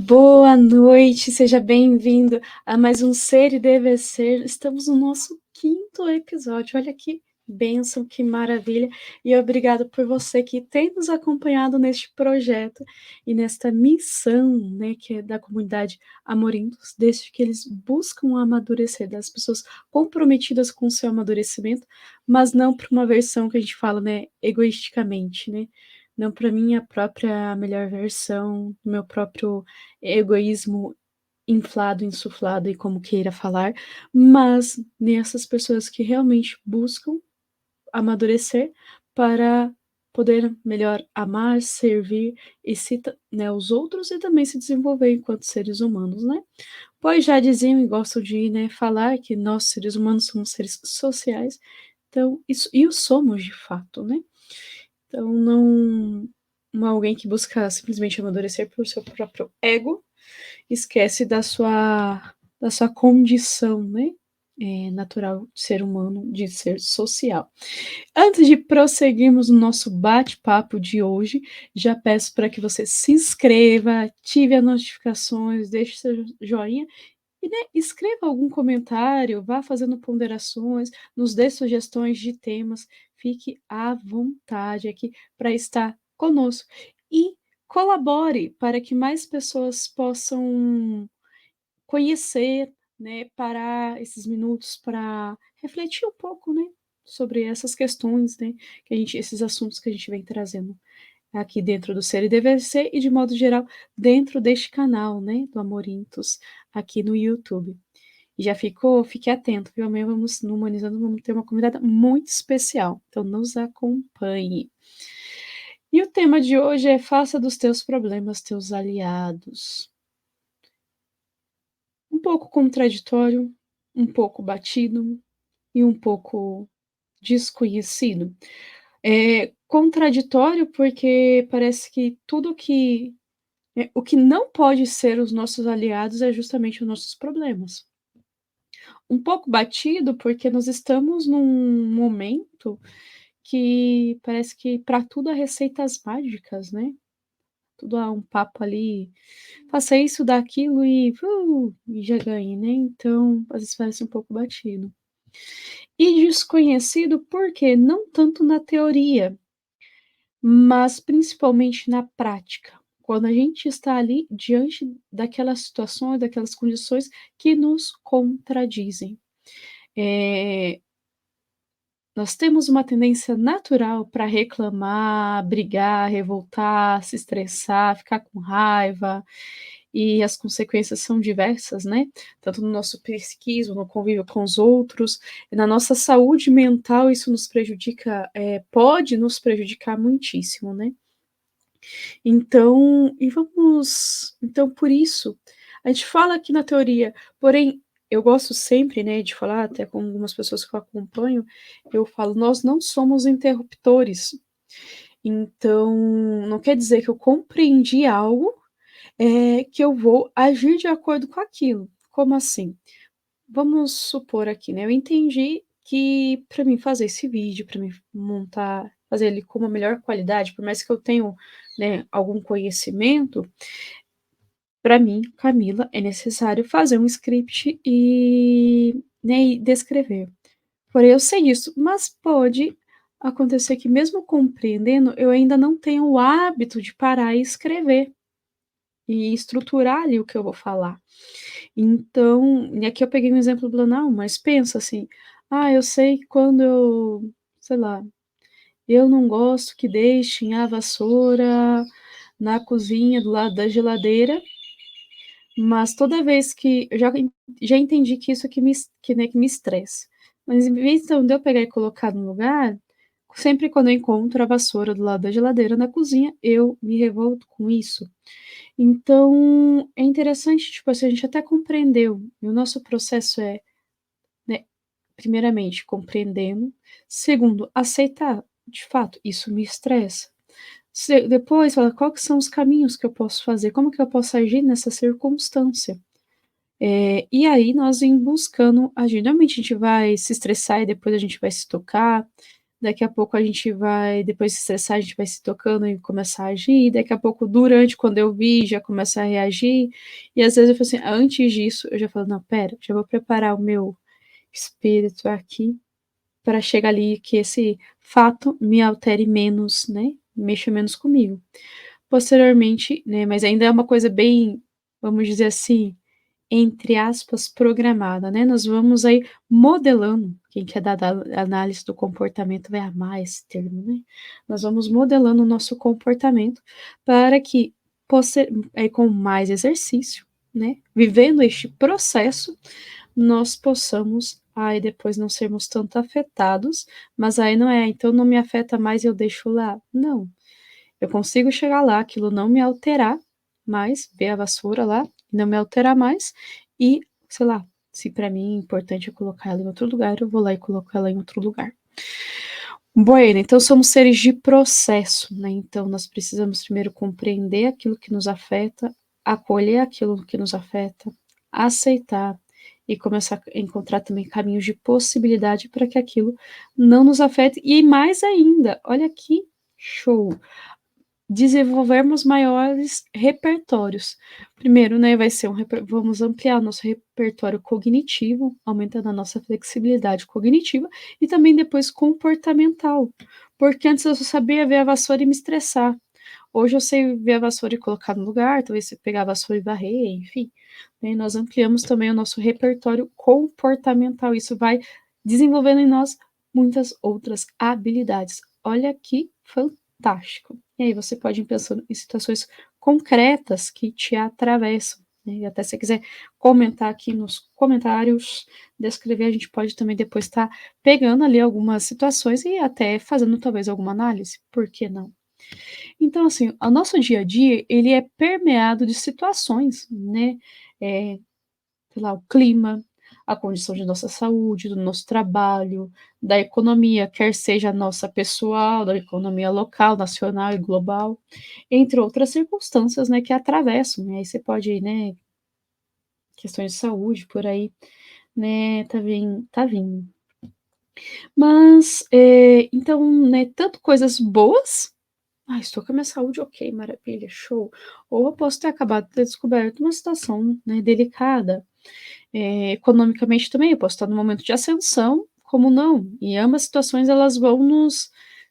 Boa noite, seja bem-vindo a mais um Ser e Dever Ser. Estamos no nosso quinto episódio. Olha que bênção, que maravilha. E obrigado por você que tem nos acompanhado neste projeto e nesta missão, né, que é da comunidade Amorindos, desde que eles buscam amadurecer, das pessoas comprometidas com o seu amadurecimento, mas não para uma versão que a gente fala, né, egoisticamente, né? Não para minha própria melhor versão, meu próprio egoísmo inflado, insuflado e como queira falar, mas nessas pessoas que realmente buscam amadurecer para poder melhor amar, servir e né, os outros e também se desenvolver enquanto seres humanos, né? Pois já diziam e gostam de, né, falar que nós, seres humanos, somos seres sociais, então, isso, e o somos de fato, né? Então, não alguém que busca simplesmente amadurecer por seu próprio ego, esquece da sua condição, né? Natural de ser humano, de ser social. Antes de prosseguirmos no nosso bate-papo de hoje, já peço para que você se inscreva, ative as notificações, deixe seu joinha e, né, escreva algum comentário, vá fazendo ponderações, nos dê sugestões de temas, fique à vontade aqui para estar conosco. E colabore para que mais pessoas possam conhecer, né, parar esses minutos para refletir um pouco, né, sobre essas questões, né, esses assuntos que a gente vem trazendo aqui dentro do Ser e Dever Ser e de modo geral dentro deste canal, né, do Amorintos, aqui no YouTube. E já ficou? Fique atento, viu? Amanhã vamos no Humanizando, vamos ter uma convidada muito especial, então nos acompanhe. E o tema de hoje é faça dos teus problemas teus aliados. Um pouco contraditório, um pouco batido e um pouco desconhecido. É contraditório porque parece que tudo que o que não pode ser os nossos aliados é justamente os nossos problemas. Um pouco batido porque nós estamos num momento que parece que para tudo há receitas mágicas, né? Tudo há um papo ali, faça isso, dá aquilo e já ganhe, né? Então, às vezes parece um pouco batido. E desconhecido porque não tanto na teoria, mas principalmente na prática. Quando a gente está ali diante daquelas situações, daquelas condições que nos contradizem. Nós temos uma tendência natural para reclamar, brigar, revoltar, se estressar, ficar com raiva, e as consequências são diversas, né? Tanto no nosso psiquismo, no convívio com os outros, e na nossa saúde mental, isso nos prejudica, pode nos prejudicar muitíssimo, né? Então, por isso, a gente fala aqui na teoria, porém, eu gosto sempre, né, de falar, até com algumas pessoas que eu acompanho, eu falo, nós não somos interruptores. Então, não quer dizer que eu compreendi algo, que eu vou agir de acordo com aquilo. Como assim? Vamos supor aqui, né, eu entendi que para mim fazer esse vídeo, para mim montar, fazer ele com uma melhor qualidade, por mais que eu tenha, né, algum conhecimento, para mim, Camila, é necessário fazer um script e, né, e descrever. Porém, eu sei disso, mas pode acontecer que mesmo compreendendo, eu ainda não tenho o hábito de parar e escrever, e estruturar ali o que eu vou falar. Então, e aqui eu peguei um exemplo banal, mas pensa assim: "Ah, eu sei que quando eu, sei lá, eu não gosto que deixem a vassoura na cozinha do lado da geladeira, mas toda vez que eu já entendi que isso aqui né, que me estressa. Mas em vez então de eu pegar e colocar no lugar, sempre quando eu encontro a vassoura do lado da geladeira na cozinha, eu me revolto com isso. Então, é interessante, tipo assim, a gente até compreendeu, e o nosso processo é, né, primeiramente compreendendo, segundo, aceitar, de fato, isso me estressa. Depois fala qual que são os caminhos que eu posso fazer, como que eu posso agir nessa circunstância. E aí nós em buscando agir, normalmente a gente vai se estressar e depois a gente vai se tocar, daqui a pouco a gente vai, depois de se estressar, a gente vai se tocando e começar a agir, daqui a pouco, durante, quando eu vi, já começa a reagir, e às vezes eu falo assim, antes disso, eu já falo, não, pera, já vou preparar o meu espírito aqui, para chegar ali que esse fato me altere menos, né, mexa menos comigo. Posteriormente, né, mas ainda é uma coisa bem, vamos dizer assim, entre aspas, programada, né, nós vamos aí modelando, quem quer dar da análise do comportamento vai amar esse termo, né, nós vamos modelando o nosso comportamento para que, com mais exercício, né, vivendo este processo, nós possamos aí depois não sermos tanto afetados, mas aí não é, então não me afeta mais, eu deixo lá. Não, eu consigo chegar lá, aquilo não me alterar mais, ver a vassoura lá, não me alterar mais e, sei lá, se para mim é importante eu colocar ela em outro lugar, eu vou lá e coloco ela em outro lugar. Bueno, então somos seres de processo, né? Então nós precisamos primeiro compreender aquilo que nos afeta, acolher aquilo que nos afeta, aceitar e começar a encontrar também caminhos de possibilidade para que aquilo não nos afete. E mais ainda, olha que show! Desenvolvermos maiores repertórios. Primeiro, né, vai ser vamos ampliar o nosso repertório cognitivo, aumentando a nossa flexibilidade cognitiva e também depois comportamental. Porque antes eu só sabia ver a vassoura e me estressar. Hoje eu sei ver a vassoura e colocar no lugar, talvez pegar a vassoura e varrer, enfim. Né, nós ampliamos também o nosso repertório comportamental. Isso vai desenvolvendo em nós muitas outras habilidades. Olha que fantástico. E aí você pode ir pensando em situações concretas que te atravessam. Né? E até se você quiser comentar aqui nos comentários, descrever, a gente pode também depois estar pegando ali algumas situações e até fazendo talvez alguma análise. Por que não? Então, assim, o nosso dia a dia, ele é permeado de situações, né? É, sei lá, o clima, a condição de nossa saúde, do nosso trabalho, da economia, quer seja a nossa pessoal, da economia local, nacional e global, entre outras circunstâncias, né, que atravessam, né, aí você pode, né, questões de saúde, por aí, né, tá vindo. Mas, então, né, tanto coisas boas, estou com a minha saúde ok, maravilha, show, ou eu posso ter acabado de ter descoberto uma situação, né, delicada, economicamente também, eu posso estar num momento de ascensão, como não, e ambas situações elas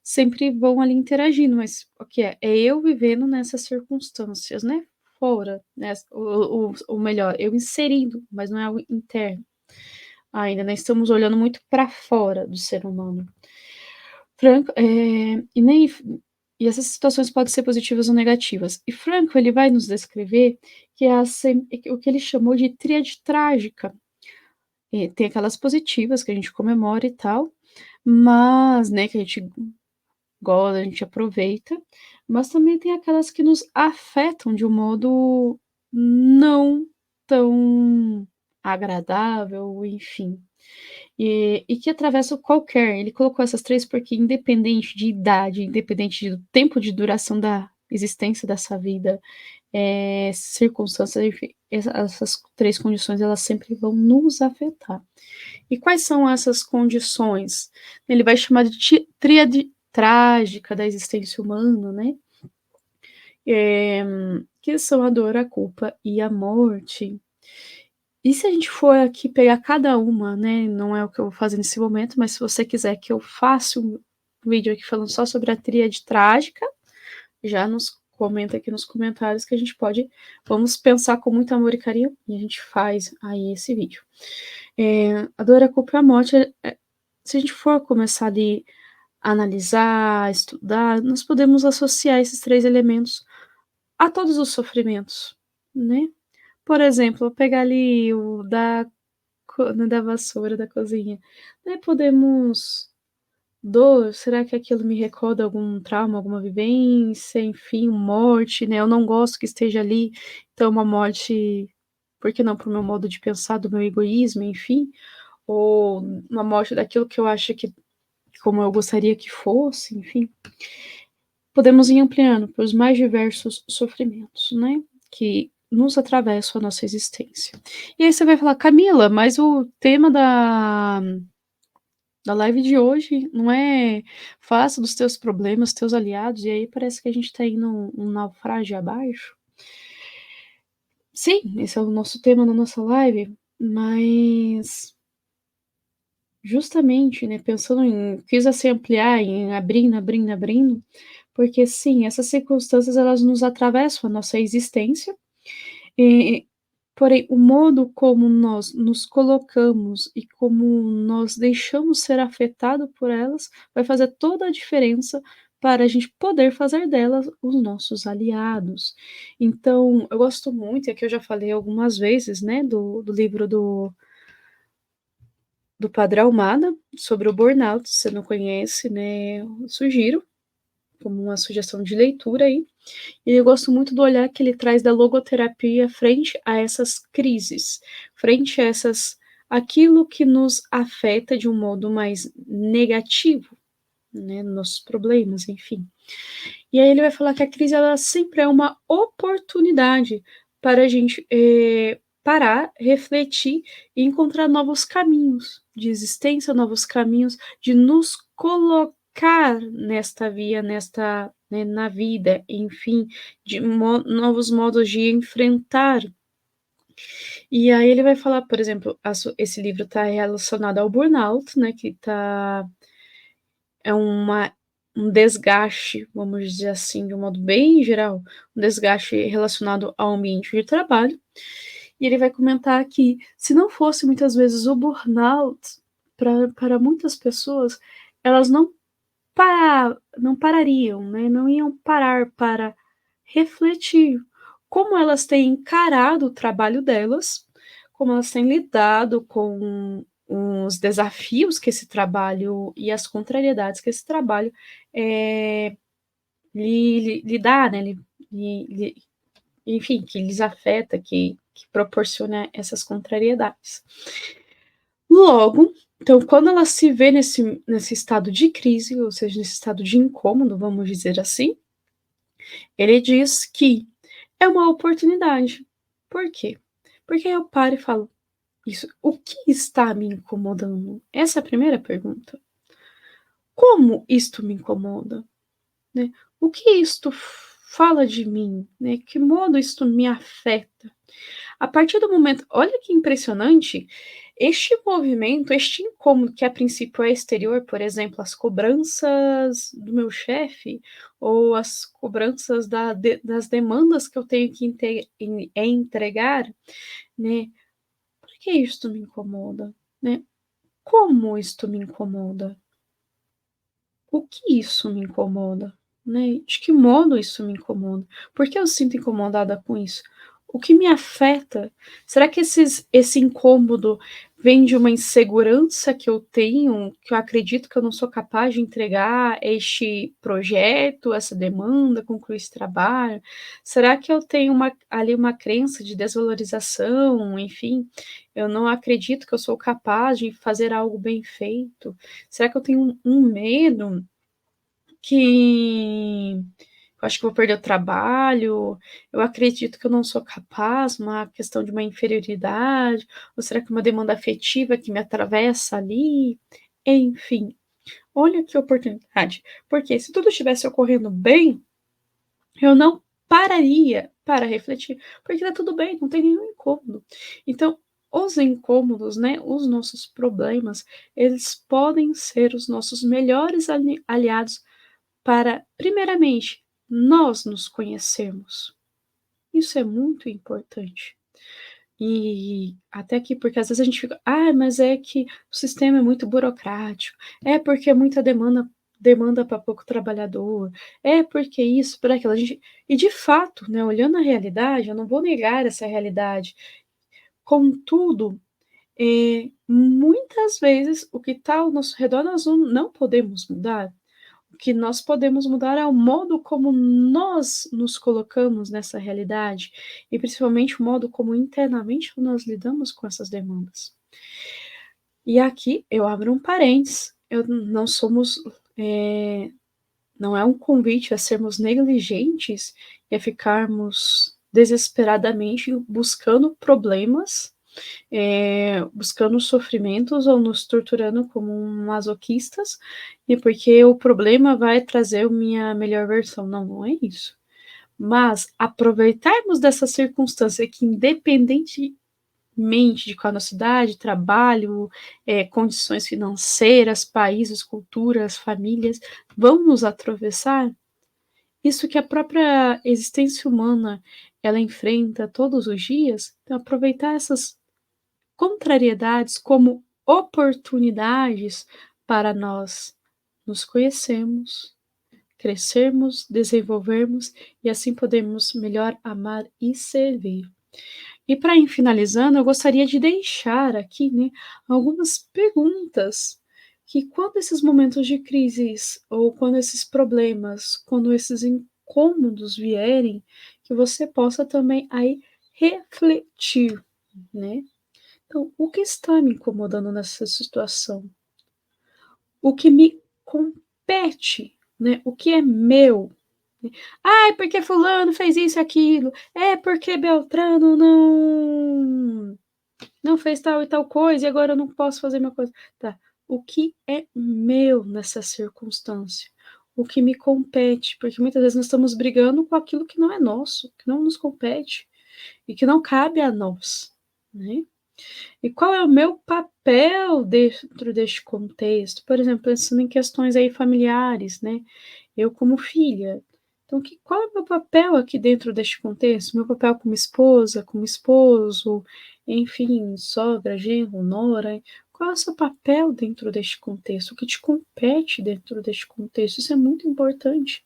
sempre vão ali interagindo, mas o que é? É eu vivendo nessas circunstâncias, né, fora, né, ou melhor, eu inserindo, mas não é algo interno ainda, né, estamos olhando muito para fora do ser humano. Franco, e essas situações podem ser positivas ou negativas. E Franco, ele vai nos descrever que o que ele chamou de tríade trágica. Tem aquelas positivas que a gente comemora e tal, mas, né, que a gente gosta, a gente aproveita, mas também tem aquelas que nos afetam de um modo não tão agradável, enfim. E que atravessa qualquer. Ele colocou essas três porque, independente de idade, independente do tempo de duração da existência dessa vida, circunstâncias, enfim, essas três condições elas sempre vão nos afetar. E quais são essas condições? Ele vai chamar de tríade trágica da existência humana, né? Que são a dor, a culpa e a morte. E se a gente for aqui pegar cada uma, né, não é o que eu vou fazer nesse momento, mas se você quiser que eu faça um vídeo aqui falando só sobre a tríade trágica, já nos comenta aqui nos comentários que a gente vamos pensar com muito amor e carinho e a gente faz aí esse vídeo. A dor, a culpa e a morte, se a gente for começar ali a analisar, estudar, nós podemos associar esses três elementos a todos os sofrimentos, né? Por exemplo, vou pegar ali o da vassoura da cozinha, né, podemos dor, será que aquilo me recorda algum trauma, alguma vivência, enfim, morte, né, eu não gosto que esteja ali, então uma morte, por que não, para o meu modo de pensar, do meu egoísmo, enfim, ou uma morte daquilo que eu acho que como eu gostaria que fosse, enfim. Podemos ir ampliando para os mais diversos sofrimentos, né, que nos atravessam a nossa existência. E aí você vai falar: "Camila, mas o tema da live de hoje não é faça dos teus problemas teus aliados, e aí parece que a gente tá indo um naufrágio abaixo. Sim, esse é o nosso tema na nossa live, mas justamente, né, pensando quis assim ampliar, em abrindo, porque sim, essas circunstâncias elas nos atravessam a nossa existência, e porém o modo como nós nos colocamos e como nós deixamos ser afetado por elas, vai fazer toda a diferença para a gente poder fazer delas os nossos aliados. Então, eu gosto muito, e aqui eu já falei algumas vezes, né, do livro do Padre Ahumada, sobre o burnout, se você não conhece, né, eu sugiro, como uma sugestão de leitura aí. E eu gosto muito do olhar que ele traz da logoterapia frente a essas crises, frente a essas aquilo que nos afeta de um modo mais negativo, né, nossos problemas, enfim. E aí ele vai falar que a crise ela sempre é uma oportunidade para a gente parar, refletir e encontrar novos caminhos de existência, novos caminhos de nos colocar nesta via, nesta, né, na vida, enfim, de novos modos de enfrentar. E aí ele vai falar, por exemplo, esse livro está relacionado ao burnout, né, que é um desgaste, vamos dizer assim, de um modo bem geral, um desgaste relacionado ao ambiente de trabalho. E ele vai comentar que, se não fosse muitas vezes o burnout, para muitas pessoas, elas não parariam, né? Não iam parar para refletir como elas têm encarado o trabalho delas, como elas têm lidado com os desafios que esse trabalho e as contrariedades que esse trabalho lhe dá, né? Enfim, que lhes afeta, que proporciona essas contrariedades. Logo, então, quando ela se vê nesse estado de crise, ou seja, nesse estado de incômodo, vamos dizer assim, ele diz que é uma oportunidade. Por quê? Porque eu paro e falo, isso, o que está me incomodando? Essa é a primeira pergunta. Como isto me incomoda? Né? O que isto fala de mim? Né? Que modo isto me afeta? A partir do momento, olha que impressionante, este movimento, este incômodo que a princípio é exterior, por exemplo, as cobranças do meu chefe, ou as cobranças das demandas que eu tenho que entregar, né? Por que isto me incomoda? Né? Como isto me incomoda? O que isso me incomoda? Né? De que modo isso me incomoda? Por que eu sinto incomodada com isso? O que me afeta? Será que esse incômodo vem de uma insegurança que eu tenho, que eu acredito que eu não sou capaz de entregar este projeto, essa demanda, concluir esse trabalho? Será que eu tenho ali uma crença de desvalorização? Enfim, eu não acredito que eu sou capaz de fazer algo bem feito? Será que eu tenho um medo que eu acho que vou perder o trabalho, eu acredito que eu não sou capaz, uma questão de uma inferioridade, ou será que uma demanda afetiva que me atravessa ali? Enfim, olha que oportunidade, porque se tudo estivesse ocorrendo bem, eu não pararia para refletir, porque tá tudo bem, não tem nenhum incômodo. Então, os incômodos, né, os nossos problemas, eles podem ser os nossos melhores aliados para, primeiramente, nós nos conhecermos. Isso é muito importante. E até aqui, porque às vezes a gente fica, mas é que o sistema é muito burocrático, é porque é muita demanda para pouco trabalhador, é porque isso, por aquilo. E de fato, né, olhando a realidade, eu não vou negar essa realidade. Contudo, muitas vezes o que está ao nosso redor nós não podemos mudar. O que nós podemos mudar é o modo como nós nos colocamos nessa realidade e principalmente o modo como internamente nós lidamos com essas demandas. E aqui eu abro um parênteses, não somos, não é um convite a sermos negligentes e a ficarmos desesperadamente buscando problemas buscando sofrimentos ou nos torturando como masoquistas, e porque o problema vai trazer a minha melhor versão. Não, não é isso. Mas aproveitarmos dessa circunstância que, independentemente de qual a nossa cidade, trabalho, condições financeiras, países, culturas, famílias, vão nos atravessar, isso que a própria existência humana ela enfrenta todos os dias, então aproveitar essas contrariedades como oportunidades para nós nos conhecermos, crescermos, desenvolvermos e assim podermos melhor amar e servir. E para ir finalizando, eu gostaria de deixar aqui, né, algumas perguntas que quando esses momentos de crises ou quando esses problemas, quando esses incômodos vierem, que você possa também aí refletir, né? Então, o que está me incomodando nessa situação? O que me compete, né? O que é meu? Ah, é porque fulano fez isso e aquilo. É porque Beltrano não fez tal e tal coisa e agora eu não posso fazer minha coisa. Tá. O que é meu nessa circunstância? O que me compete? Porque muitas vezes nós estamos brigando com aquilo que não é nosso, que não nos compete e que não cabe a nós, né? E qual é o meu papel dentro deste contexto? Por exemplo, pensando em questões aí familiares, né? Eu como filha. Então, qual é o meu papel aqui dentro deste contexto? Meu papel como esposa, como esposo, enfim, sogra, genro, nora. Qual é o seu papel dentro deste contexto? O que te compete dentro deste contexto? Isso é muito importante.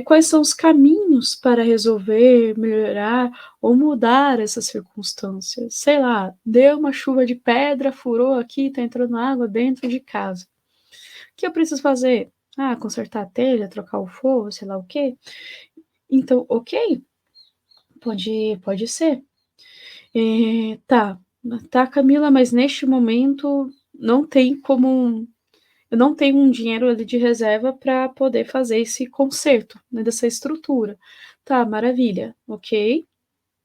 Quais são os caminhos para resolver, melhorar ou mudar essas circunstâncias? Sei lá, deu uma chuva de pedra, furou aqui, está entrando água dentro de casa. O que eu preciso fazer? Ah, consertar a telha, trocar o forro, sei lá o quê. Então, ok, pode ser. Tá, Camila, mas neste momento não tem como. Eu não tenho um dinheiro ali de reserva para poder fazer esse conserto, né, dessa estrutura. Tá, maravilha, ok.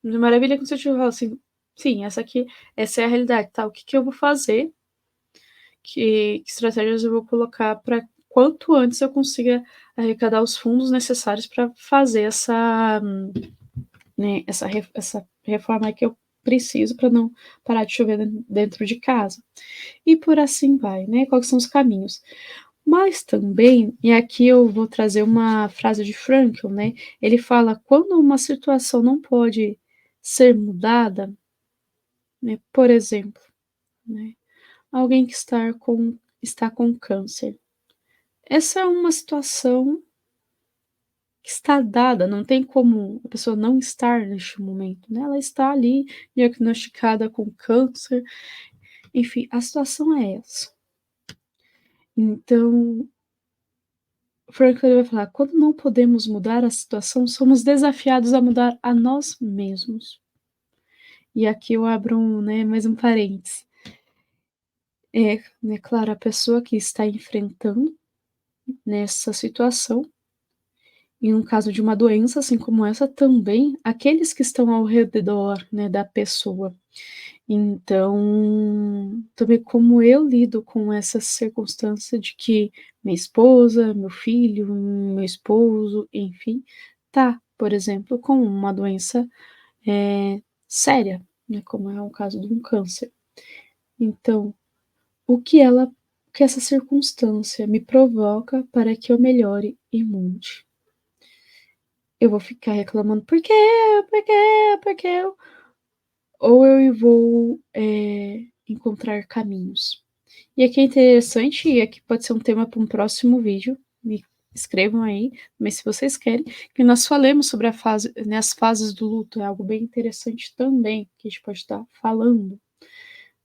Maravilha que você te fala assim, sim, essa é a realidade, tá? O que que eu vou fazer? Que estratégias eu vou colocar para quanto antes eu consiga arrecadar os fundos necessários para fazer essa reforma que eu preciso para não parar de chover dentro de casa. E por assim vai, né? Quais são os caminhos? Mas também, e aqui eu vou trazer uma frase de Frankl, né? Ele fala: quando uma situação não pode ser mudada, né? Por exemplo, né? Alguém que está com câncer. Essa é uma situação que está dada, não tem como a pessoa não estar neste momento, né? Ela está ali diagnosticada com câncer, enfim, a situação é essa. Então, Franklin vai falar: quando não podemos mudar a situação, somos desafiados a mudar a nós mesmos. E aqui eu abro mais um parênteses. Né, claro, a pessoa que está enfrentando nessa situação, em um caso de uma doença assim como essa, também aqueles que estão ao redor, né, da pessoa. Então, também como eu lido com essa circunstância de que minha esposa, meu filho, meu esposo, enfim, tá, por exemplo, com uma doença séria, né, como é o caso de um câncer. Então, o que essa circunstância me provoca para que eu melhore e mude? Eu vou ficar reclamando, por quê? Por quê? Por quê? Ou eu vou encontrar caminhos. E aqui é interessante, e aqui pode ser um tema para um próximo vídeo, me escrevam aí, mas se vocês querem, que nós falemos sobre as fases do luto, é algo bem interessante também, que a gente pode estar falando,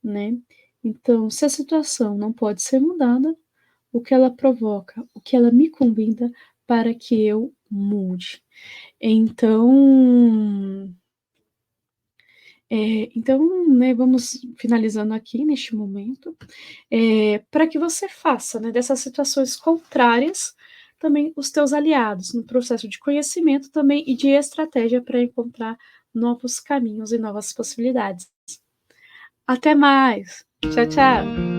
né? Então, se a situação não pode ser mudada, o que ela provoca, o que ela me convida para que eu mude. Então, né, vamos finalizando aqui neste momento, para que você faça, né, dessas situações contrárias também os teus aliados no processo de conhecimento também e de estratégia para encontrar novos caminhos e novas possibilidades. Até mais. Tchau, tchau.